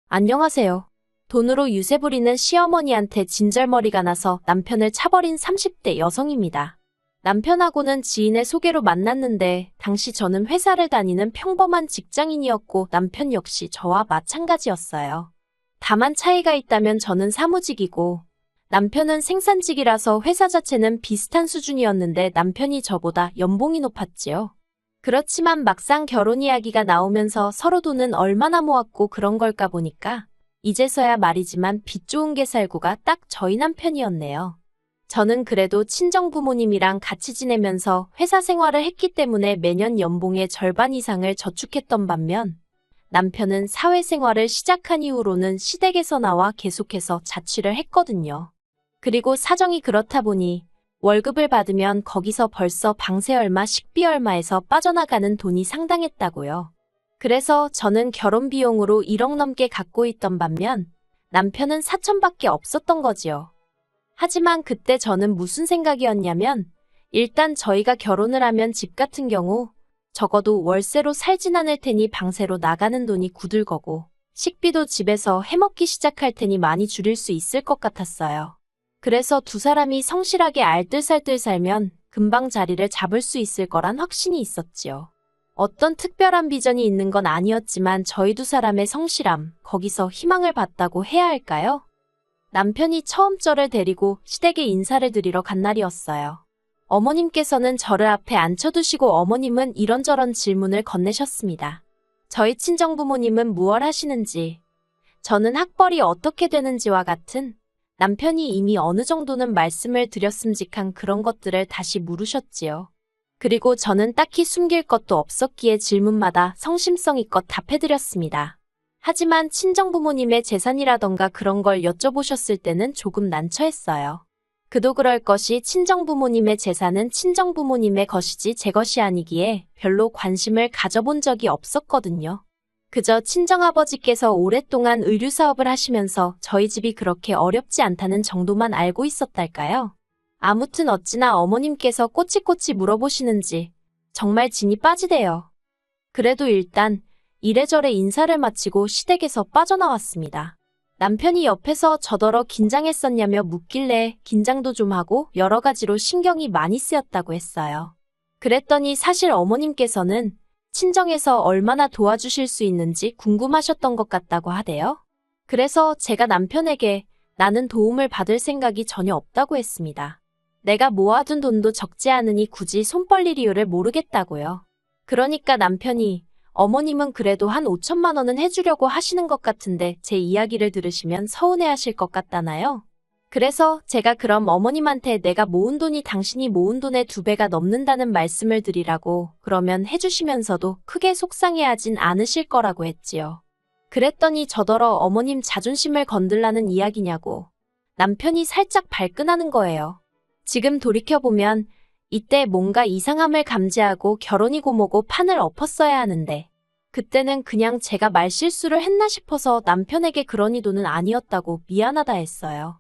안녕하세요. 돈으로 유세 부리는 시어머니한테 진절머리가 나서 남편을 차버린 30대 여성입니다. 남편하고는 지인의 소개로 만났는데 당시 저는 회사를 다니는 평범한 직장인이었고 남편 역시 저와 마찬가지였어요. 다만 차이가 있다면 저는 사무직이고 남편은 생산직이라서 회사 자체는 비슷한 수준이었는데 남편이 저보다 연봉이 높았지요. 그렇지만 막상 결혼 이야기가 나오면서 서로 돈은 얼마나 모았고 그런 걸까 보니까 이제서야 말이지만 빚 좋은 게 살구가 딱 저희 남편이었네요. 저는 그래도 친정 부모님이랑 같이 지내면서 회사 생활을 했기 때문에 매년 연봉의 절반 이상을 저축했던 반면 남편은 사회생활을 시작한 이후로는 시댁에서 나와 계속해서 자취를 했거든요. 그리고 사정이 그렇다 보니 월급을 받으면 거기서 벌써 방세 얼마, 식비 얼마에서 빠져나가는 돈이 상당했다고요. 그래서 저는 결혼 비용으로 1억 넘게 갖고 있던 반면 남편은 4천밖에 없었던 거지요. 하지만 그때 저는 무슨 생각이었냐면 일단 저희가 결혼을 하면 집 같은 경우 적어도 월세로 살진 않을 테니 방세로 나가는 돈이 굳을 거고 식비도 집에서 해먹기 시작할 테니 많이 줄일 수 있을 것 같았어요. 그래서 두 사람이 성실하게 알뜰살뜰 살면 금방 자리를 잡을 수 있을 거란 확신이 있었지요. 어떤 특별한 비전이 있는 건 아니었지만 저희 두 사람의 성실함, 거기서 희망을 봤다고 해야 할까요? 남편이 처음 저를 데리고 시댁에 인사를 드리러 간 날이었어요. 어머님께서는 저를 앞에 앉혀두시고 어머님은 이런저런 질문을 건네셨습니다. 저희 친정부모님은 무얼 하시는지, 저는 학벌이 어떻게 되는지와 같은 남편이 이미 어느 정도는 말씀을 드렸음직한 그런 것들을 다시 물으셨지요. 그리고 저는 딱히 숨길 것도 없었기에 질문마다 성심성의껏 답해드렸습니다. 하지만 친정부모님의 재산이라던가 그런 걸 여쭤보셨을 때는 조금 난처했어요. 그도 그럴 것이 친정부모님의 재산은 친정부모님의 것이지 제 것이 아니기에 별로 관심을 가져본 적이 없었거든요. 그저 친정아버지께서 오랫동안 의류사업을 하시면서 저희 집이 그렇게 어렵지 않다는 정도만 알고 있었달까요? 아무튼 어찌나 어머님께서 꼬치꼬치 물어보시는지 정말 진이 빠지대요. 그래도 일단 이래저래 인사를 마치고 시댁에서 빠져나왔습니다. 남편이 옆에서 저더러 긴장했었냐며 묻길래 긴장도 좀 하고 여러 가지로 신경이 많이 쓰였다고 했어요. 그랬더니 사실 어머님께서는 친정에서 얼마나 도와주실 수 있는지 궁금하셨던 것 같다고 하대요. 그래서 제가 남편에게 나는 도움을 받을 생각이 전혀 없다고 했습니다. 내가 모아둔 돈도 적지 않으니 굳이 손 벌릴 이유를 모르겠다고요. 그러니까 남편이 어머님은 그래도 한 5천만 원은 해주려고 하시는 것 같은데 제 이야기를 들으시면 서운해하실 것 같다나요? 그래서 제가 그럼 어머님한테 내가 모은 돈이 당신이 모은 돈의 2배가 넘는다는 말씀을 드리라고 그러면 해주시면서도 크게 속상해하진 않으실 거라고 했지요. 그랬더니 저더러 어머님 자존심을 건들라는 이야기냐고 남편이 살짝 발끈하는 거예요. 지금 돌이켜보면 이때 뭔가 이상함을 감지하고 결혼이고 뭐고 판을 엎었어야 하는데 그때는 그냥 제가 말실수를 했나 싶어서 남편에게 그러니 돈은 아니었다고 미안하다 했어요.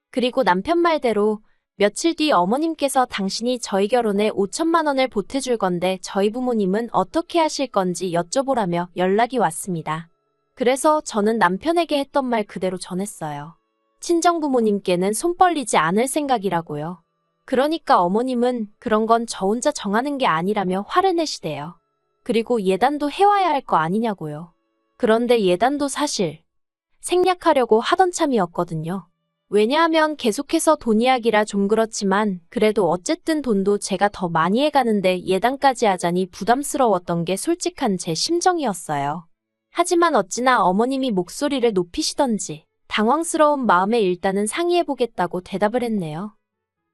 그리고 남편 말대로 며칠 뒤 어머님께서 당신이 저희 결혼에 5천만 원을 보태줄 건데 저희 부모님은 어떻게 하실 건지 여쭤보라며 연락이 왔습니다. 그래서 저는 남편에게 했던 말 그대로 전했어요. 친정부모님께는 손 벌리지 않을 생각이라고요. 그러니까 어머님은 그런 건 저 혼자 정하는 게 아니라며 화를 내시대요. 그리고 예단도 해와야 할 거 아니냐고요. 그런데 예단도 사실 생략하려고 하던 참이었거든요. 왜냐하면 계속해서 돈 이야기라 좀 그렇지만 그래도 어쨌든 돈도 제가 더 많이 해가는데 예단까지 하자니 부담스러웠던 게 솔직한 제 심정이었어요. 하지만 어찌나 어머님이 목소리를 높이시던지 당황스러운 마음에 일단은 상의해보겠다고 대답을 했네요.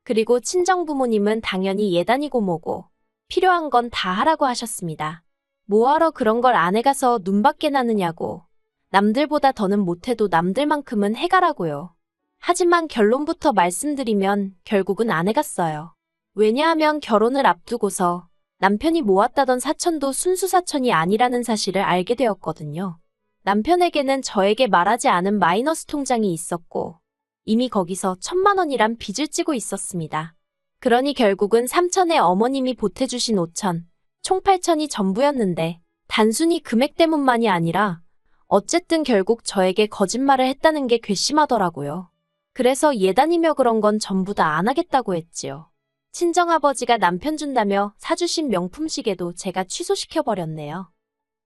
그리고 친정부모님은 당연히 예단이고 뭐고 필요한 건 다 하라고 하셨습니다. 뭐하러 그런 걸 안 해가서 눈밖에 나느냐고. 남들보다 더는 못해도 남들만큼은 해가라고요. 하지만 결론부터 말씀드리면 결국은 안 해갔어요. 왜냐하면 결혼을 앞두고서 남편이 모았다던 사천도 순수 사천이 아니라는 사실을 알게 되었거든요. 남편에게는 저에게 말하지 않은 마이너스 통장이 있었고 이미 거기서 1,000만 원이란 빚을 지고 있었습니다. 그러니 결국은 3천에 어머님이 보태주신 5천, 총 8천이 전부였는데 단순히 금액 때문만이 아니라 어쨌든 결국 저에게 거짓말을 했다는 게 괘씸하더라고요. 그래서 예단이며 그런 건 전부 다 안 하겠다고 했지요. 친정아버지가 남편 준다며 사주신 명품 시계도 제가 취소시켜버렸네요.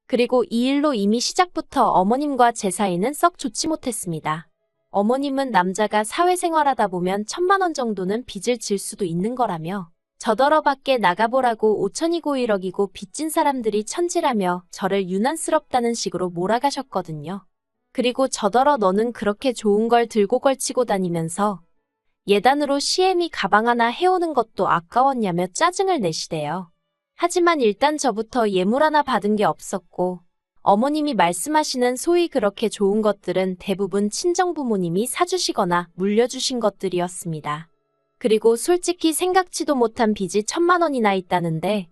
그리고 이 일로 이미 시작부터 어머님과 제 사이는 썩 좋지 못했습니다. 어머님은 남자가 사회생활하다 보면 1,000만 원 정도는 빚을 질 수도 있는 거라며 저더러 밖에 나가보라고 5천이고 1억이고 빚진 사람들이 천지라며 저를 유난스럽다는 식으로 몰아가셨거든요. 그리고 저더러 너는 그렇게 좋은 걸 들고 걸치고 다니면서 예단으로 시애미 가방 하나 해오는 것도 아까웠냐며 짜증을 내시대요. 하지만 일단 저부터 예물 하나 받은 게 없었고 어머님이 말씀하시는 소위 그렇게 좋은 것들은 대부분 친정부모님이 사주시거나 물려주신 것들이었습니다. 그리고 솔직히 생각지도 못한 빚이 1,000만 원이나 있다는데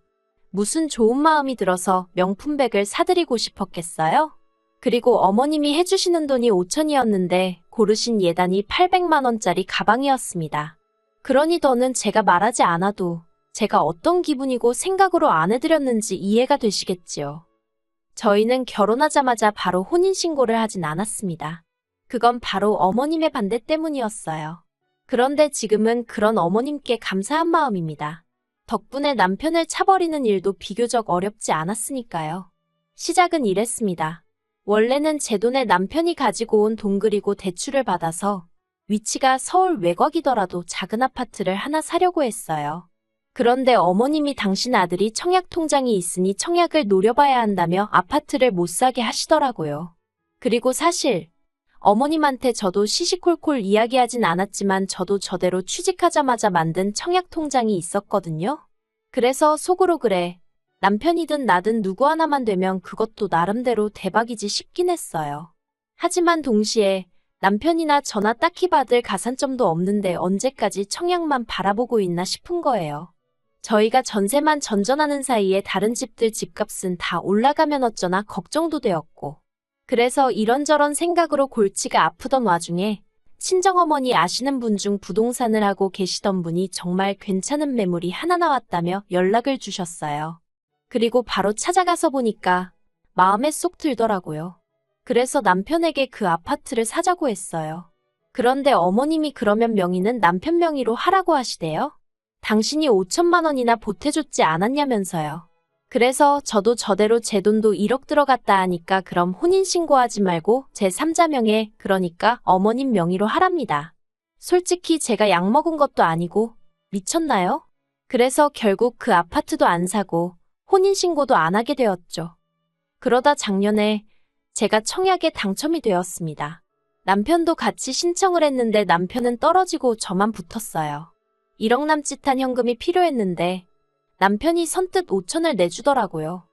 무슨 좋은 마음이 들어서 명품백을 사드리고 싶었겠어요? 그리고 어머님이 해주시는 돈이 5천이었는데 고르신 예단이 800만 원짜리 가방이었습니다. 그러니 더는 제가 말하지 않아도 제가 어떤 기분이고 생각으로 안 해드렸는지 이해가 되시겠지요. 저희는 결혼하자마자 바로 혼인신고를 하진 않았습니다. 그건 바로 어머님의 반대 때문이었어요. 그런데 지금은 그런 어머님께 감사한 마음입니다. 덕분에 남편을 차버리는 일도 비교적 어렵지 않았으니까요. 시작은 이랬습니다. 원래는 제 돈에 남편이 가지고 온 돈 그리고 대출을 받아서 위치가 서울 외곽이더라도 작은 아파트를 하나 사려고 했어요. 그런데 어머님이 당신 아들이 청약 통장이 있으니 청약을 노려봐야 한다며 아파트를 못 사게 하시더라고요. 그리고 사실 어머님한테 저도 시시콜콜 이야기하진 않았지만 저도 저대로 취직하자마자 만든 청약 통장이 있었거든요. 그래서 속으로 그래. 남편이든 나든 누구 하나만 되면 그것도 나름대로 대박이지 싶긴 했어요. 하지만 동시에 남편이나 저나 딱히 받을 가산점도 없는데 언제까지 청약만 바라보고 있나 싶은 거예요. 저희가 전세만 전전하는 사이에 다른 집들 집값은 다 올라가면 어쩌나 걱정도 되었고 그래서 이런저런 생각으로 골치가 아프던 와중에 친정어머니 아시는 분 중 부동산을 하고 계시던 분이 정말 괜찮은 매물이 하나 나왔다며 연락을 주셨어요. 그리고 바로 찾아가서 보니까 마음에 쏙 들더라고요. 그래서 남편에게 그 아파트를 사자고 했어요. 그런데 어머님이 그러면 명의는 남편 명의로 하라고 하시대요. 당신이 5천만 원이나 보태줬지 않았냐면서요. 그래서 저도 저대로 제 돈도 1억 들어갔다 하니까 그럼 혼인신고하지 말고 제 3자 명의 그러니까 어머님 명의로 하랍니다. 솔직히 제가 약 먹은 것도 아니고 미쳤나요? 그래서 결국 그 아파트도 안 사고 혼인신고도 안 하게 되었죠. 그러다 작년에 제가 청약에 당첨이 되었습니다. 남편도 같이 신청을 했는데 남편은 떨어지고 저만 붙었어요. 1억 남짓한 현금이 필요했는데 남편이 선뜻 5천을 내주더라고요.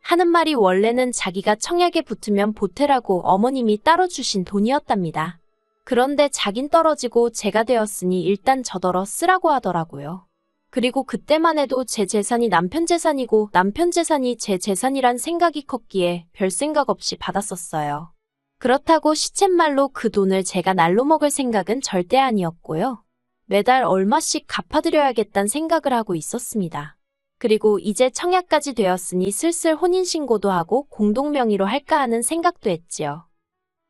하는 말이 원래는 자기가 청약에 붙으면 보태라고 어머님이 따로 주신 돈이었답니다. 그런데 자긴 떨어지고 제가 되었으니 일단 저더러 쓰라고 하더라고요. 그리고 그때만 해도 제 재산이 남편 재산이고 남편 재산이 제 재산이란 생각이 컸기에 별 생각 없이 받았었어요. 그렇다고 시쳇말로 그 돈을 제가 날로 먹을 생각은 절대 아니었고요. 매달 얼마씩 갚아드려야겠다는 생각을 하고 있었습니다. 그리고 이제 청약까지 되었으니 슬슬 혼인신고도 하고 공동명의로 할까 하는 생각도 했지요.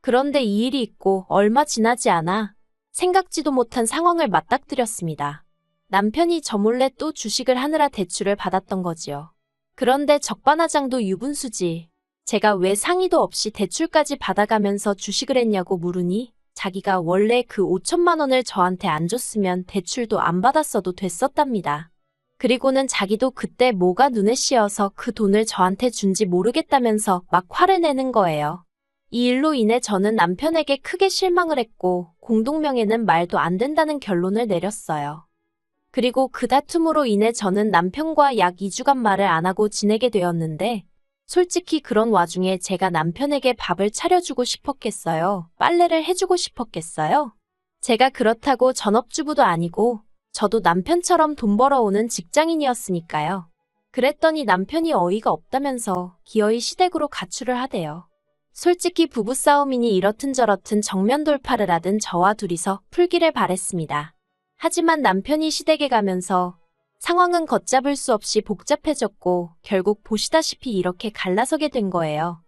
그런데 이 일이 있고 얼마 지나지 않아 생각지도 못한 상황을 맞닥뜨렸습니다. 남편이 저 몰래 또 주식을 하느라 대출을 받았던 거지요. 그런데 적반하장도 유분수지. 제가 왜 상의도 없이 대출까지 받아가면서 주식을 했냐고 물으니 자기가 원래 그 5천만 원을 저한테 안 줬으면 대출도 안 받았어도 됐었답니다. 그리고는 자기도 그때 뭐가 눈에 씌어서 그 돈을 저한테 준지 모르겠다면서 막 화를 내는 거예요. 이 일로 인해 저는 남편에게 크게 실망을 했고 공동명예는 말도 안 된다는 결론을 내렸어요. 그리고 그 다툼으로 인해 저는 남편과 약 2주간 말을 안 하고 지내게 되었는데 솔직히 그런 와중에 제가 남편에게 밥을 차려주고 싶었겠어요? 빨래를 해주고 싶었겠어요? 제가 그렇다고 전업주부도 아니고 저도 남편처럼 돈 벌어오는 직장인이었으니까요. 그랬더니 남편이 어이가 없다면서 기어이 시댁으로 가출을 하대요. 솔직히 부부싸움이니 이렇든 저렇든 정면 돌파를 하든 저와 둘이서 풀기를 바랬습니다. 하지만 남편이 시댁에 가면서 상황은 걷잡을 수 없이 복잡해졌고 결국 보시다시피 이렇게 갈라서게 된 거예요.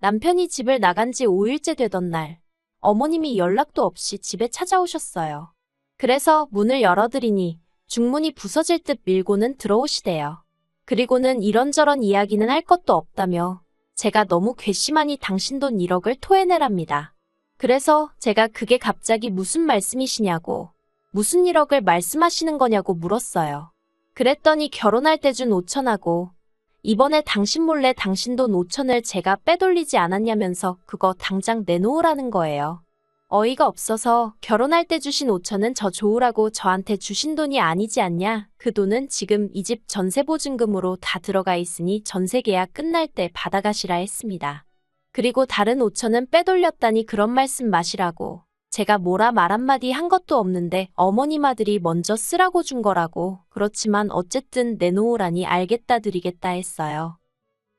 남편이 집을 나간 지 5일째 되던 날, 어머님이 연락도 없이 집에 찾아오셨어요. 그래서 문을 열어드리니 중문이 부서질 듯 밀고는 들어오시대요. 그리고는 이런저런 이야기는 할 것도 없다며 제가 너무 괘씸하니 당신 돈 1억을 토해내랍니다. 그래서 제가 그게 갑자기 무슨 말씀이시냐고, 무슨 1억을 말씀하시는 거냐고 물었어요. 그랬더니 결혼할 때 준 5천하고 이번에 당신 몰래 당신 돈 5천을 제가 빼돌리지 않았냐면서 그거 당장 내놓으라는 거예요. 어이가 없어서 결혼할 때 주신 5천은 저 좋으라고 저한테 주신 돈이 아니지 않냐? 그 돈은 지금 이 집 전세보증금으로 다 들어가 있으니 전세계약 끝날 때 받아가시라 했습니다. 그리고 다른 5천은 빼돌렸다니 그런 말씀 마시라고. 제가 뭐라 말 한마디 한 것도 없는데 어머님 아들이 먼저 쓰라고 준 거라고. 그렇지만 어쨌든 내놓으라니 알겠다 드리겠다 했어요.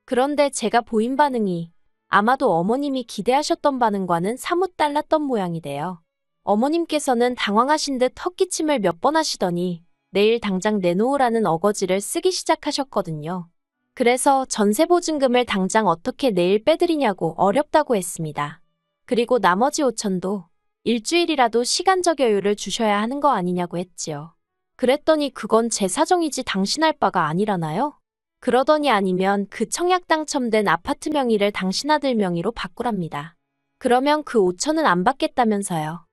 그런데 제가 보인 반응이 아마도 어머님이 기대하셨던 반응과는 사뭇 달랐던 모양이래요. 어머님께서는 당황하신 듯 헛기침을 몇 번 하시더니 내일 당장 내놓으라는 어거지를 쓰기 시작하셨거든요. 그래서 전세보증금을 당장 어떻게 내일 빼드리냐고 어렵다고 했습니다. 그리고 나머지 5천도 일주일이라도 시간적 여유를 주셔야 하는 거 아니냐고 했지요. 그랬더니 그건 제 사정이지 당신 할 바가 아니라나요? 그러더니 아니면 그 청약 당첨된 아파트 명의를 당신 아들 명의로 바꾸랍니다. 그러면 그 5천은 안 받겠다면서요.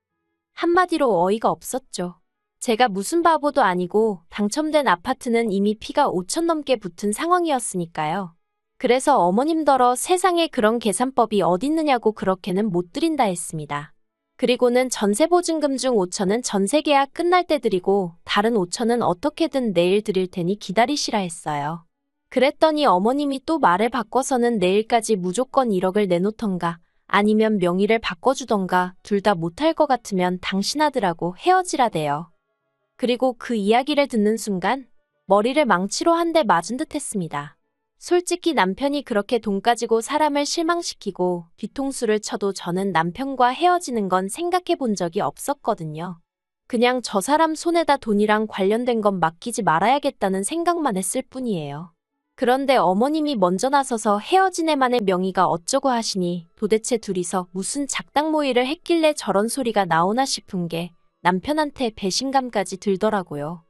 한마디로 어이가 없었죠. 제가 무슨 바보도 아니고 당첨된 아파트는 이미 피가 5천 넘게 붙은 상황이었으니까요. 그래서 어머님더러 세상에 그런 계산법이 어딨느냐고 그렇게는 못 드린다 했습니다. 그리고는 전세보증금 중 5천은 전세계약 끝날 때 드리고 다른 5천은 어떻게든 내일 드릴 테니 기다리시라 했어요. 그랬더니 어머님이 또 말을 바꿔서는 내일까지 무조건 1억을 내놓던가 아니면 명의를 바꿔주던가 둘 다 못할 것 같으면 당신 아들하고 헤어지라대요. 그리고 그 이야기를 듣는 순간 머리를 망치로 한 대 맞은 듯 했습니다. 솔직히 남편이 그렇게 돈 가지고 사람을 실망시키고 뒤통수를 쳐도 저는 남편과 헤어지는 건 생각해 본 적이 없었거든요. 그냥 저 사람 손에다 돈이랑 관련된 건 맡기지 말아야겠다는 생각만 했을 뿐이에요. 그런데 어머님이 먼저 나서서 헤어진 애만의 명의가 어쩌고 하시니 도대체 둘이서 무슨 작당 모의를 했길래 저런 소리가 나오나 싶은 게 남편한테 배신감까지 들더라고요.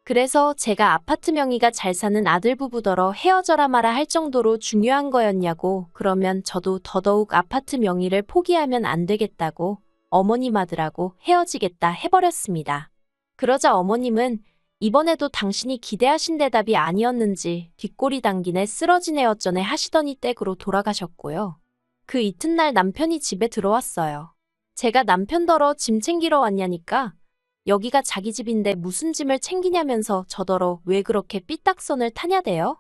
그래서 제가 아파트 명의가 잘 사는 아들 부부더러 헤어져라 마라 할 정도로 중요한 거였냐고. 그러면 저도 더더욱 아파트 명의를 포기하면 안 되겠다고 어머님 아들하고 헤어지겠다 해버렸습니다. 그러자 어머님은 이번에도 당신이 기대하신 대답이 아니었는지 뒷골이 당기네 쓰러지네 어쩌네 하시더니 댁으로 돌아가셨고요. 그 이튿날 남편이 집에 들어왔어요. 제가 남편더러 짐 챙기러 왔냐니까 여기가 자기 집인데 무슨 짐을 챙기냐면서 저더러 왜 그렇게 삐딱선을 타냐대요?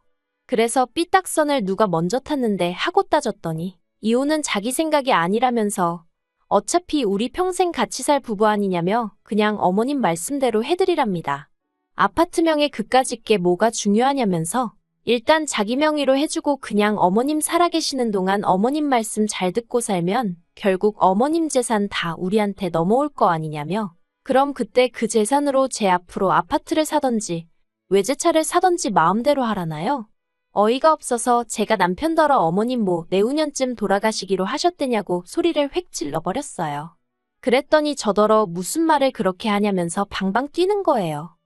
그래서 삐딱선을 누가 먼저 탔는데 하고 따졌더니 이혼은 자기 생각이 아니라면서 어차피 우리 평생 같이 살 부부 아니냐며 그냥 어머님 말씀대로 해드리랍니다. 아파트 명에 그까짓 게 뭐가 중요하냐면서 일단 자기 명의로 해주고 그냥 어머님 살아계시는 동안 어머님 말씀 잘 듣고 살면 결국 어머님 재산 다 우리한테 넘어올 거 아니냐며 그럼 그때 그 재산으로 제 앞으로 아파트를 사던지 외제차를 사던지 마음대로 하라나요? 어이가 없어서 제가 남편더러 어머님 뭐 내후년쯤 돌아가시기로 하셨대냐고 소리를 획 질러버렸어요. 그랬더니 저더러 무슨 말을 그렇게 하냐면서 방방 뛰는 거예요.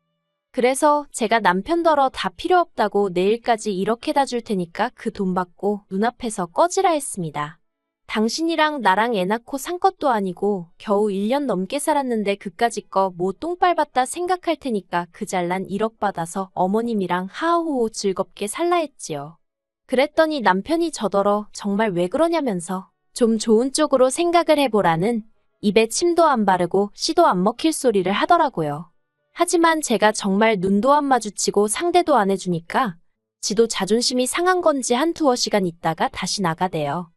그래서 제가 남편더러 다 필요 없다고 내일까지 이렇게 다 줄 테니까 그 돈 받고 눈앞에서 꺼지라 했습니다. 당신이랑 나랑 애 낳고 산 것도 아니고 겨우 1년 넘게 살았는데 그까짓 거 뭐 똥 밟았다 생각할 테니까 그 잘난 1억 받아서 어머님이랑 하하호호 즐겁게 살라 했지요. 그랬더니 남편이 저더러 정말 왜 그러냐면서 좀 좋은 쪽으로 생각을 해보라는 입에 침도 안 바르고 씨도 안 먹힐 소리를 하더라고요. 하지만 제가 정말 눈도 안 마주치고 상대도 안 해주니까 지도 자존심이 상한 건지 한 두어 시간 있다가 다시 나가대요.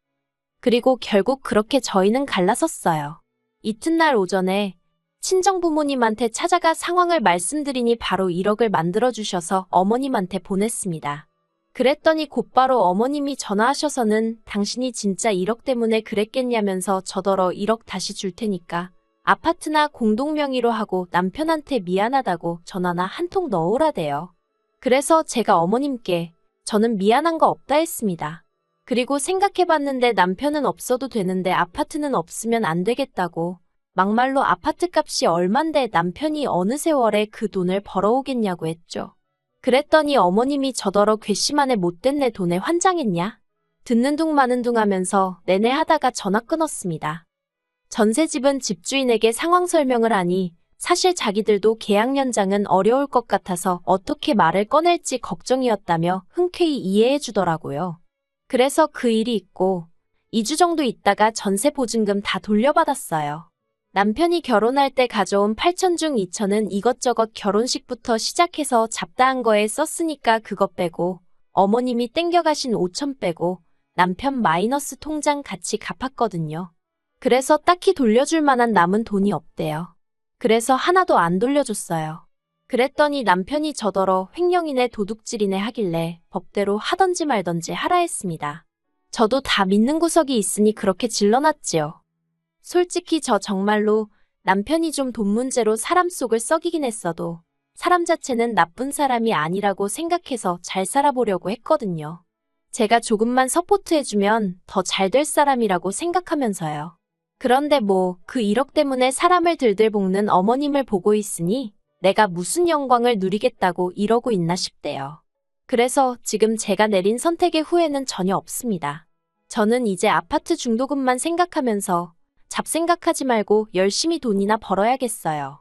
그리고 결국 그렇게 저희는 갈라섰어요. 이튿날 오전에 친정부모님한테 찾아가 상황을 말씀드리니 바로 1억을 만들어주셔서 어머님한테 보냈습니다. 그랬더니 곧바로 어머님이 전화하셔서는 당신이 진짜 1억 때문에 그랬겠냐면서 저더러 1억 다시 줄 테니까 아파트나 공동명의로 하고 남편한테 미안하다고 전화나 한 통 넣으라대요. 그래서 제가 어머님께 저는 미안한 거 없다 했습니다. 그리고 생각해봤는데 남편은 없어도 되는데 아파트는 없으면 안 되겠다고. 막말로 아파트 값이 얼만데 남편이 어느 세월에 그 돈을 벌어오겠냐고 했죠. 그랬더니 어머님이 저더러 괘씸하네 못된 내 돈에 환장했냐? 듣는 둥 마는 둥 하면서 내내 하다가 전화 끊었습니다. 전세집은 집주인에게 상황 설명을 하니 사실 자기들도 계약 연장은 어려울 것 같아서 어떻게 말을 꺼낼지 걱정이었다며 흔쾌히 이해해 주더라고요. 그래서 그 일이 있고 2주 정도 있다가 전세 보증금 다 돌려받았어요. 남편이 결혼할 때 가져온 8천 중 2천은 이것저것 결혼식부터 시작해서 잡다한 거에 썼으니까 그거 빼고 어머님이 땡겨가신 5천 빼고 남편 마이너스 통장 같이 갚았거든요. 그래서 딱히 돌려줄 만한 남은 돈이 없대요. 그래서 하나도 안 돌려줬어요. 그랬더니 남편이 저더러 횡령이네 도둑질이네 하길래 법대로 하던지 말던지 하라 했습니다. 저도 다 믿는 구석이 있으니 그렇게 질러놨지요. 솔직히 저 정말로 남편이 좀 돈 문제로 사람 속을 썩이긴 했어도 사람 자체는 나쁜 사람이 아니라고 생각해서 잘 살아보려고 했거든요. 제가 조금만 서포트해주면 더 잘 될 사람이라고 생각하면서요. 그런데 뭐 그 1억 때문에 사람을 들들 볶는 어머님을 보고 있으니 내가 무슨 영광을 누리겠다고 이러고 있나 싶대요. 그래서 지금 제가 내린 선택의 후회는 전혀 없습니다. 저는 이제 아파트 중도금만 생각하면서 잡생각하지 말고 열심히 돈이나 벌어야겠어요.